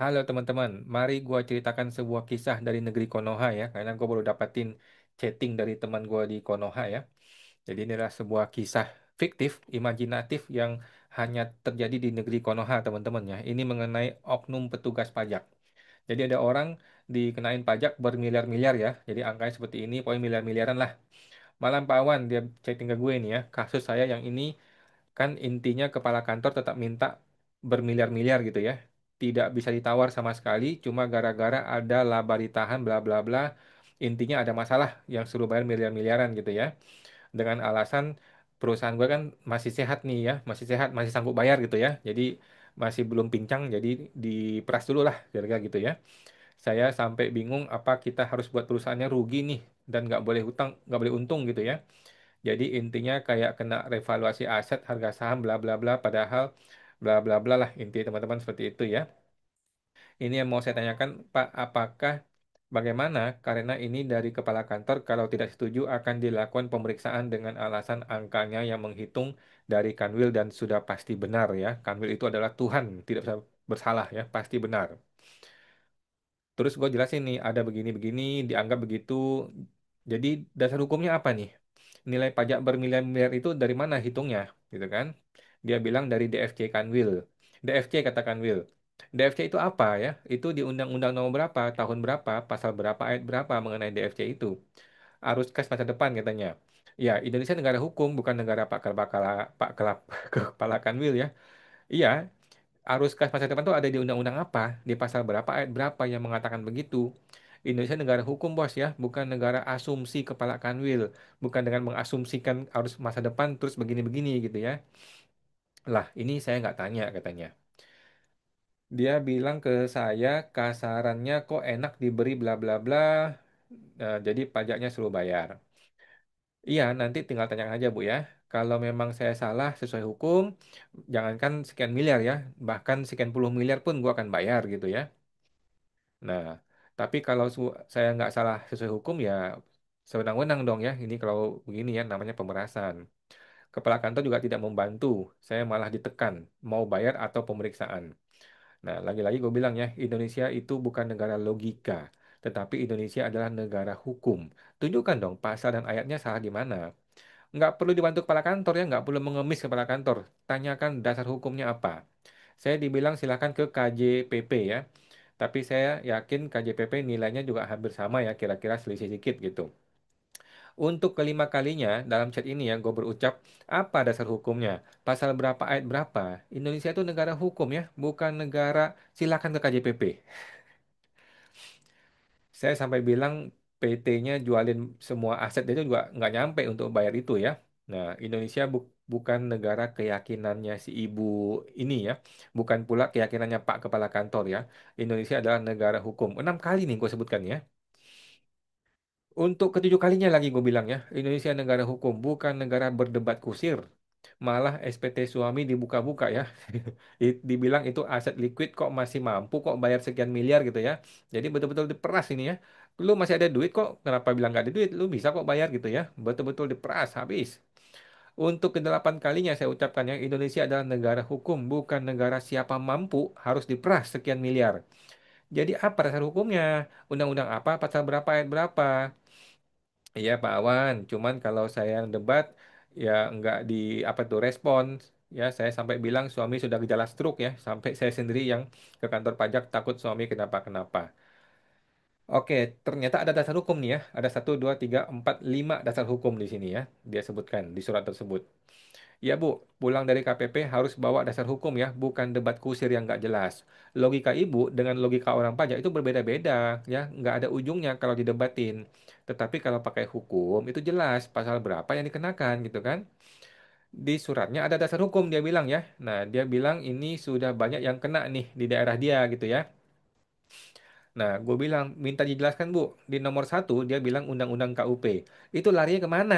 Halo teman-teman, mari gua ceritakan sebuah kisah dari negeri Konoha ya, karena gua baru dapatin chatting dari teman gua di Konoha ya. Jadi ini adalah sebuah kisah fiktif, imajinatif yang hanya terjadi di negeri Konoha teman-teman ya. Ini mengenai oknum petugas pajak. Jadi ada orang dikenain pajak bermiliar-miliar ya. Jadi angkanya seperti ini, pokoknya miliar-miliaran lah. Malam Pak Awan, dia chatting ke gue nih ya. Kasus saya yang ini kan intinya kepala kantor tetap minta bermiliar-miliar gitu ya. Tidak bisa ditawar sama sekali, cuma gara-gara ada laba ditahan bla bla bla. Intinya ada masalah yang suruh bayar miliar-miliaran gitu ya. Dengan alasan perusahaan gue kan masih sehat nih ya, masih sehat, masih sanggup bayar gitu ya. Jadi masih belum pincang, jadi diperas dulu lah kira-kira gitu ya. Saya sampai bingung apa kita harus buat perusahaannya rugi nih dan nggak boleh hutang, nggak boleh untung gitu ya. Jadi intinya kayak kena revaluasi aset, harga saham, bla bla bla. Padahal bla bla bla lah inti teman-teman seperti itu ya. Ini yang mau saya tanyakan, Pak, apakah bagaimana? Karena ini dari kepala kantor, kalau tidak setuju akan dilakukan pemeriksaan dengan alasan angkanya yang menghitung dari Kanwil dan sudah pasti benar ya. Kanwil itu adalah Tuhan, tidak bisa bersalah ya, pasti benar. Terus gue jelasin nih, ada begini-begini, dianggap begitu. Jadi dasar hukumnya apa nih? Nilai pajak bermiliar-miliar itu dari mana hitungnya, gitu kan? Dia bilang dari DFC Kanwil. DFC kata Kanwil. DFC itu apa ya? Itu di Undang-Undang nomor berapa, tahun berapa, pasal berapa, ayat berapa mengenai DFC itu. Arus kas masa depan katanya. Ya, Indonesia negara hukum, bukan negara Pak Kelap, Kepala Kanwil ya. Iya, arus kas masa depan itu ada di undang-undang apa, di pasal berapa, ayat berapa yang mengatakan begitu. Indonesia negara hukum bos ya, bukan negara asumsi kepala kanwil, bukan dengan mengasumsikan arus masa depan terus begini-begini gitu ya. Lah, ini saya nggak tanya katanya. Dia bilang ke saya kasarannya kok enak diberi bla bla bla, jadi pajaknya suruh bayar. Iya, nanti tinggal tanyakan aja Bu ya. Kalau memang saya salah sesuai hukum, jangankan sekian miliar ya, bahkan sekian puluh miliar pun gua akan bayar gitu ya. Nah, tapi kalau saya nggak salah sesuai hukum ya sewenang-wenang dong ya. Ini kalau begini ya namanya pemerasan. Kepala kantor juga tidak membantu. Saya malah ditekan mau bayar atau pemeriksaan. Nah, lagi-lagi gue bilang ya, Indonesia itu bukan negara logika, tetapi Indonesia adalah negara hukum. Tunjukkan dong pasal dan ayatnya salah di mana. Nggak perlu dibantu kepala kantor ya, nggak perlu mengemis kepala kantor. Tanyakan dasar hukumnya apa. Saya dibilang silakan ke KJPP ya. Tapi saya yakin KJPP nilainya juga hampir sama ya, kira-kira selisih sedikit gitu. Untuk kelima kalinya dalam chat ini ya, gue berucap, apa dasar hukumnya? Pasal berapa, ayat berapa? Indonesia itu negara hukum ya, bukan negara silakan ke KJPP. Saya sampai bilang PT-nya jualin semua aset itu juga nggak nyampe untuk bayar itu ya. Nah, Indonesia bukan negara keyakinannya si ibu ini ya. Bukan pula keyakinannya Pak Kepala Kantor ya. Indonesia adalah negara hukum. 6 kali nih gue sebutkan ya. Untuk ketujuh kalinya lagi gue bilang ya. Indonesia negara hukum, bukan negara berdebat kusir. Malah SPT suami dibuka-buka ya. Dibilang itu aset liquid kok masih mampu kok bayar sekian miliar gitu ya. Jadi betul-betul diperas ini ya. Lu masih ada duit kok, kenapa bilang nggak ada duit? Lu bisa kok bayar gitu ya. Betul-betul diperas habis. Untuk kedelapan kalinya saya ucapkan ya, Indonesia adalah negara hukum, bukan negara siapa mampu harus diperas sekian miliar. Jadi apa dasar hukumnya? Undang-undang apa? Pasal berapa? Ayat berapa? Iya Pak Awan, cuman kalau saya debat ya nggak di apa tuh respon ya saya sampai bilang suami sudah gejala stroke ya sampai saya sendiri yang ke kantor pajak takut suami kenapa-kenapa. Oke, ternyata ada dasar hukum nih ya. Ada satu, dua, tiga, empat, lima dasar hukum di sini ya. Dia sebutkan di surat tersebut. Ya Bu, pulang dari KPP harus bawa dasar hukum ya, bukan debat kusir yang nggak jelas. Logika Ibu dengan logika orang pajak itu berbeda-beda ya, nggak ada ujungnya kalau didebatin. Tetapi kalau pakai hukum itu jelas pasal berapa yang dikenakan gitu kan. Di suratnya ada dasar hukum dia bilang ya. Nah, dia bilang ini sudah banyak yang kena nih di daerah dia gitu ya. Nah, gue bilang minta dijelaskan Bu. Di nomor satu dia bilang undang-undang KUP. Itu larinya kemana?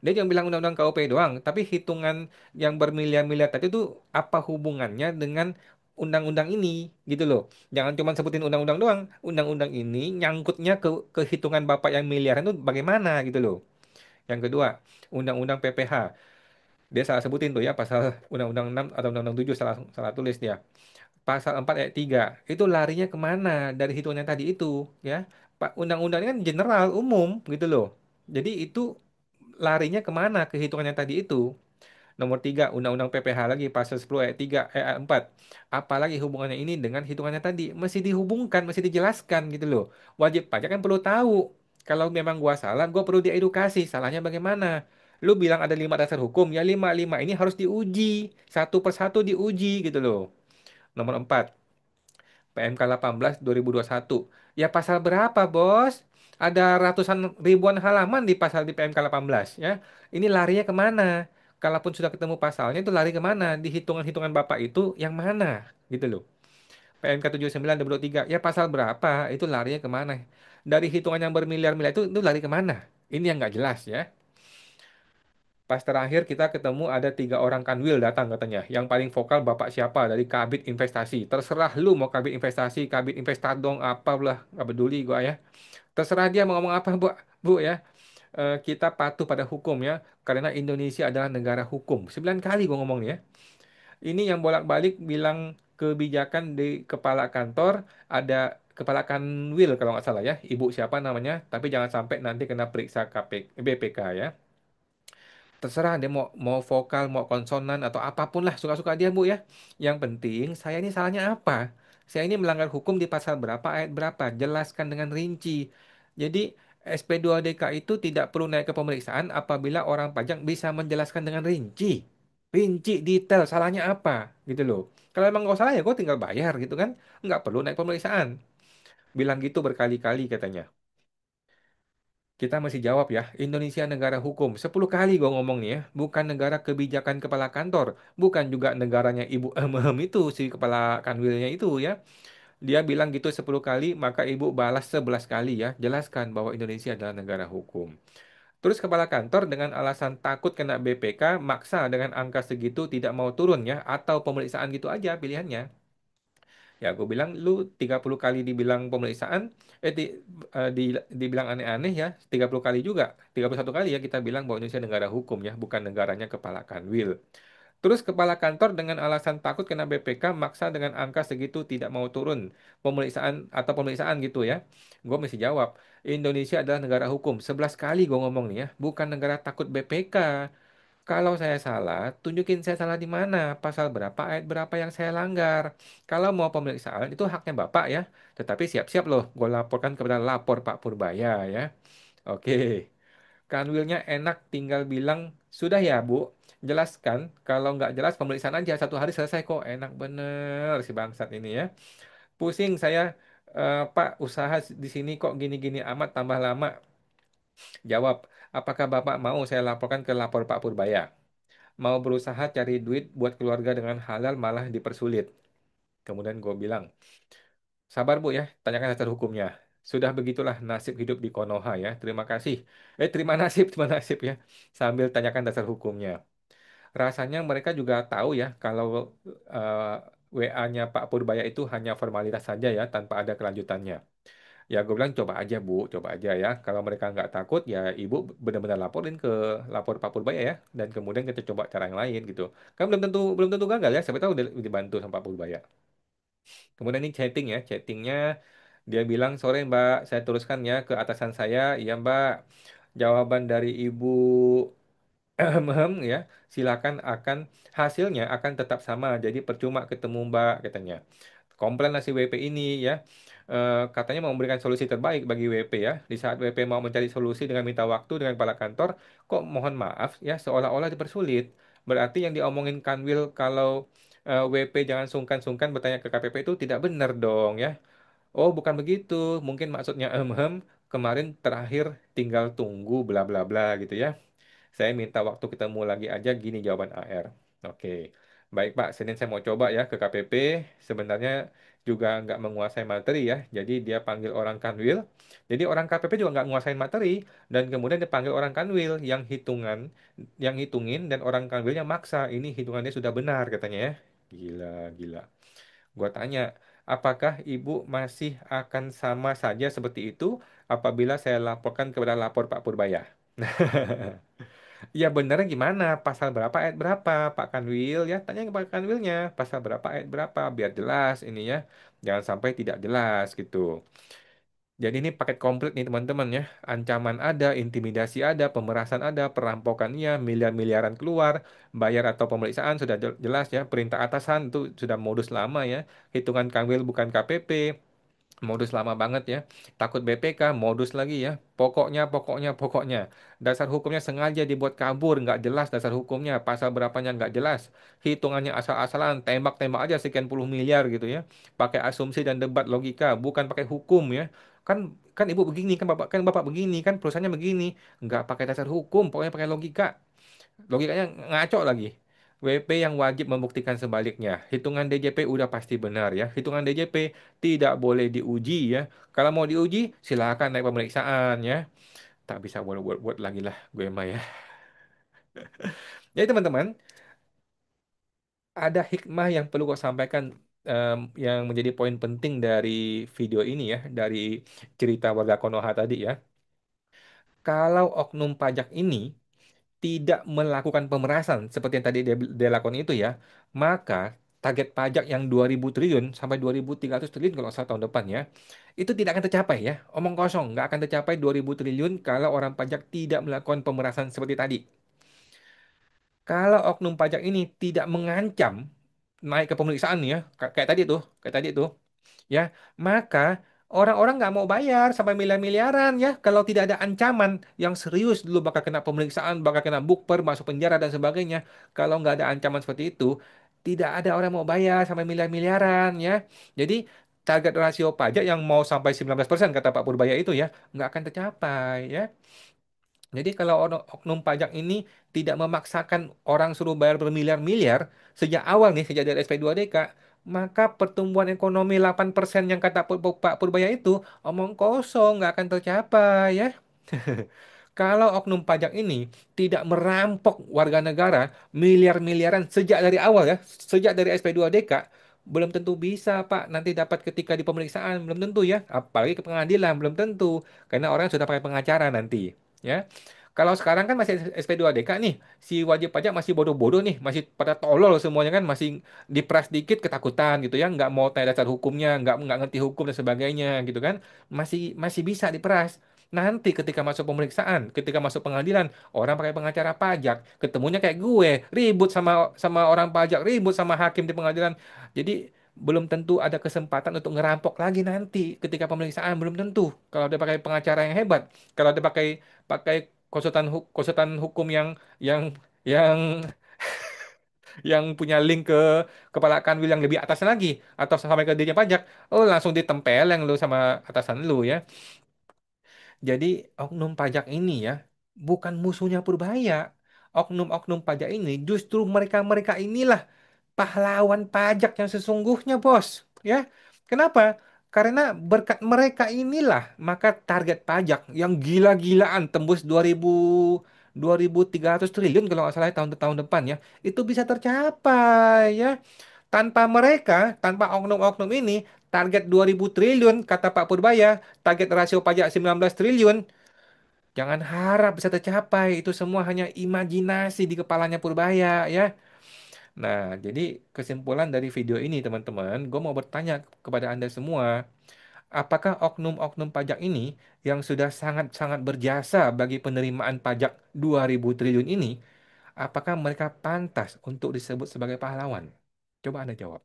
Dia cuma bilang undang-undang KUP doang. Tapi hitungan yang bermiliar-miliar tadi itu apa hubungannya dengan undang-undang ini gitu loh. Jangan cuma sebutin undang-undang doang. Undang-undang ini nyangkutnya ke hitungan Bapak yang miliaran itu bagaimana gitu loh. Yang kedua, undang-undang PPH. Dia salah sebutin tuh ya pasal undang-undang 6 atau undang-undang 7 salah salah tulis dia. pasal 4 ayat 3 itu larinya kemana dari hitungan yang tadi itu ya. Pak, undang-undangnya kan general umum gitu loh. Jadi itu larinya kemana ke hitungan yang tadi itu. Nomor 3, Undang-Undang PPH lagi, pasal 10 ayat 3, ayat 4. Apalagi hubungannya ini dengan hitungannya tadi. Mesti dihubungkan, mesti dijelaskan gitu loh. Wajib pajak kan perlu tahu. Kalau memang gua salah, gua perlu diedukasi. Salahnya bagaimana? Lu bilang ada 5 dasar hukum, ya 5 ini harus diuji. Satu persatu diuji gitu loh. Nomor 4, PMK 18 2021. Ya pasal berapa, Bos? Ada ratusan ribuan halaman di PMK 18 ya. Ini larinya kemana? Kalaupun sudah ketemu pasalnya itu lari kemana? Di hitungan-hitungan Bapak itu yang mana? Gitu loh. PMK 79 2023. Ya pasal berapa? Itu larinya kemana? Dari hitungan yang bermiliar-miliar itu lari kemana? Ini yang nggak jelas ya. Pas terakhir kita ketemu ada 3 orang kanwil datang katanya. Yang paling vokal bapak siapa dari Kabit Investasi. Terserah lu mau Kabit Investasi, Kabit Investadong, apa lah, nggak peduli gua ya. Terserah dia mau ngomong apa bu, bu ya. Kita patuh pada hukum ya. Karena Indonesia adalah negara hukum. 9 kali gua ngomong nih ya. Ini yang bolak-balik bilang kebijakan di kepala kantor ada kepala kanwil kalau nggak salah ya. Ibu siapa namanya. Tapi jangan sampai nanti kena periksa BPK ya. Terserah dia mau mau vokal, mau konsonan atau apapun lah suka-suka dia Bu ya. Yang penting saya ini salahnya apa? Saya ini melanggar hukum di pasal berapa ayat berapa? Jelaskan dengan rinci. Jadi SP2DK itu tidak perlu naik ke pemeriksaan apabila orang pajak bisa menjelaskan dengan rinci. Rinci detail salahnya apa gitu loh. Kalau emang nggak salah ya gue tinggal bayar gitu kan. Nggak perlu naik pemeriksaan. Bilang gitu berkali-kali katanya. Kita masih jawab ya, Indonesia negara hukum. 10 kali gue ngomong nih ya, bukan negara kebijakan kepala kantor, bukan juga negaranya Ibu Ehem itu, si kepala kanwilnya itu ya. Dia bilang gitu 10 kali, maka Ibu balas 11 kali ya, jelaskan bahwa Indonesia adalah negara hukum. Terus kepala kantor dengan alasan takut kena BPK, maksa dengan angka segitu tidak mau turun ya, atau pemeriksaan gitu aja pilihannya. Ya, aku bilang lu 30 kali dibilang pemeriksaan, dibilang aneh-aneh ya, 30 kali juga. 31 kali ya kita bilang bahwa Indonesia negara hukum ya, bukan negaranya kepala kanwil. Terus kepala kantor dengan alasan takut kena BPK maksa dengan angka segitu tidak mau turun pemeriksaan gitu ya. Gue mesti jawab, Indonesia adalah negara hukum. 11 kali gue ngomong nih ya, bukan negara takut BPK. Kalau saya salah, tunjukin saya salah di mana, pasal berapa, ayat berapa yang saya langgar. Kalau mau pemeriksaan, itu haknya Bapak ya. Tetapi siap-siap loh, gue laporkan kepada lapor Pak Purbaya ya. Oke, kanwilnya enak tinggal bilang, sudah ya Bu, jelaskan. Kalau nggak jelas pemeriksaan aja, 1 hari selesai kok. Enak bener si bangsat ini ya. Pusing saya, Pak, usaha di sini kok gini-gini amat tambah lama. Jawab, apakah Bapak mau saya laporkan ke lapor Pak Purbaya? Mau berusaha cari duit buat keluarga dengan halal malah dipersulit. Kemudian gue bilang, sabar Bu ya, tanyakan dasar hukumnya. Sudah begitulah nasib hidup di Konoha ya. Terima kasih. Terima nasib, terima nasib ya. Sambil tanyakan dasar hukumnya. Rasanya mereka juga tahu ya kalau WA-nya Pak Purbaya itu hanya formalitas saja ya, tanpa ada kelanjutannya. Ya gue bilang coba aja Bu, coba aja ya. Kalau mereka nggak takut ya Ibu benar-benar laporin ke lapor Pak Purbaya ya. Dan kemudian kita coba cara yang lain gitu. Kan belum tentu gagal ya. Siapa tahu dibantu sama Pak Purbaya. Kemudian ini chatting ya, chattingnya dia bilang sore Mbak, saya teruskan ya ke atasan saya. Iya Mbak, jawaban dari Ibu ya, silakan akan hasilnya akan tetap sama. Jadi percuma ketemu Mbak katanya. Komplain lah si WP ini ya. Katanya mau memberikan solusi terbaik bagi WP ya. Di saat WP mau mencari solusi dengan minta waktu dengan kepala kantor, kok mohon maaf ya seolah-olah dipersulit. Berarti yang diomongin Kanwil kalau WP jangan sungkan-sungkan bertanya ke KPP itu tidak benar dong ya. Oh, bukan begitu. Mungkin maksudnya kemarin terakhir tinggal tunggu bla bla bla gitu ya. Saya minta waktu ketemu lagi aja gini jawaban AR. Oke. Baik Pak, Senin saya mau coba ya ke KPP. Sebenarnya juga nggak menguasai materi ya. Jadi dia panggil orang kanwil. Jadi orang KPP juga nggak menguasai materi. Dan kemudian dia panggil orang kanwil yang hitungin dan orang kanwilnya maksa. Ini hitungannya sudah benar katanya ya. Gila, gila. Gua tanya, apakah Ibu masih akan sama saja seperti itu apabila saya laporkan kepada lapor Pak Purbaya? Ya benernya gimana? Pasal berapa ayat berapa? Pak Kanwil ya, tanya ke Pak Kanwilnya. Pasal berapa ayat berapa? Biar jelas ini ya. Jangan sampai tidak jelas gitu. Jadi ini paket komplit nih teman-teman ya. Ancaman ada, intimidasi ada, pemerasan ada, perampokan iya, miliar-miliaran keluar, bayar atau pemeriksaan sudah jelas ya. Perintah atasan itu sudah modus lama ya. Hitungan Kanwil bukan KPP. Modus lama banget ya. Takut BPK, modus lagi ya. Pokoknya. Dasar hukumnya sengaja dibuat kabur, nggak jelas dasar hukumnya. Pasal berapanya nggak jelas. Hitungannya asal-asalan, tembak-tembak aja sekian puluh miliar gitu ya. Pakai asumsi dan debat logika, bukan pakai hukum ya. Kan kan ibu begini, kan bapak begini, kan perusahaannya begini. Nggak pakai dasar hukum, pokoknya pakai logika. Logikanya ngaco lagi. WP yang wajib membuktikan sebaliknya. Hitungan DJP udah pasti benar ya. Hitungan DJP tidak boleh diuji ya. Kalau mau diuji, silakan naik pemeriksaan ya. Tak bisa buat lagi lah gue mah ya. Jadi teman-teman, ada hikmah yang perlu gue sampaikan yang menjadi poin penting dari video ini ya, dari cerita warga Konoha tadi ya. Kalau oknum pajak ini tidak melakukan pemerasan seperti yang tadi dia lakukan itu ya, maka target pajak yang 2000 triliun sampai 2300 triliun kalau nggak salah tahun depan ya, itu tidak akan tercapai ya. Omong kosong, nggak akan tercapai 2000 triliun kalau orang pajak tidak melakukan pemerasan seperti tadi. Kalau oknum pajak ini tidak mengancam naik ke pemeriksaan ya, kayak tadi tuh, ya, maka orang-orang nggak mau bayar sampai miliar-miliaran ya kalau tidak ada ancaman yang serius dulu bakal kena pemeriksaan, bakal kena bukper, masuk penjara dan sebagainya. Kalau nggak ada ancaman seperti itu, tidak ada orang mau bayar sampai miliar-miliaran ya. Jadi target rasio pajak yang mau sampai 19% kata Pak Purbaya itu ya nggak akan tercapai ya. Jadi kalau oknum pajak ini tidak memaksakan orang suruh bayar bermiliar-miliar sejak awal nih, sejak dari SP2DK, maka pertumbuhan ekonomi 8% yang kata Pak Purbaya itu omong kosong, nggak akan tercapai ya. Kalau oknum pajak ini tidak merampok warga negara miliar-miliaran sejak dari awal ya, sejak dari SP2DK, belum tentu bisa Pak nanti dapat ketika di pemeriksaan, belum tentu ya, apalagi ke pengadilan, belum tentu, karena orang sudah pakai pengacara nanti. Ya, kalau sekarang kan masih SP2DK nih, si wajib pajak masih bodoh-bodoh nih, masih pada tolol semuanya kan, masih diperas dikit ketakutan gitu ya, nggak mau tanya dasar hukumnya, nggak ngerti hukum dan sebagainya gitu kan, masih masih bisa diperas. Nanti ketika masuk pemeriksaan, ketika masuk pengadilan, orang pakai pengacara pajak, ketemunya kayak gue, ribut sama sama orang pajak, ribut sama hakim di pengadilan. Jadi belum tentu ada kesempatan untuk ngerampok lagi nanti ketika pemeriksaan, belum tentu. Kalau dia pakai pengacara yang hebat, kalau dia pakai pakai konsultan hukum yang yang yang punya link ke kepala kanwil yang lebih atas lagi atau sampai ke dirjen pajak, oh langsung ditempeleng lu sama atasan lu ya. Jadi oknum pajak ini ya bukan musuhnya Purbaya. Oknum-oknum pajak ini justru mereka-mereka inilah pahlawan pajak yang sesungguhnya, Bos. Ya. Kenapa? Karena berkat mereka inilah maka target pajak yang gila-gilaan tembus 2.300 triliun kalau nggak salah tahun depan ya, itu bisa tercapai ya. Tanpa mereka, tanpa oknum-oknum ini, target 2.000 triliun kata Pak Purbaya, target rasio pajak 19 triliun, jangan harap bisa tercapai. Itu semua hanya imajinasi di kepalanya Purbaya ya. Nah, jadi kesimpulan dari video ini teman-teman, gue mau bertanya kepada Anda semua, apakah oknum-oknum pajak ini yang sudah sangat-sangat berjasa bagi penerimaan pajak 2.000 triliun ini, apakah mereka pantas untuk disebut sebagai pahlawan? Coba Anda jawab.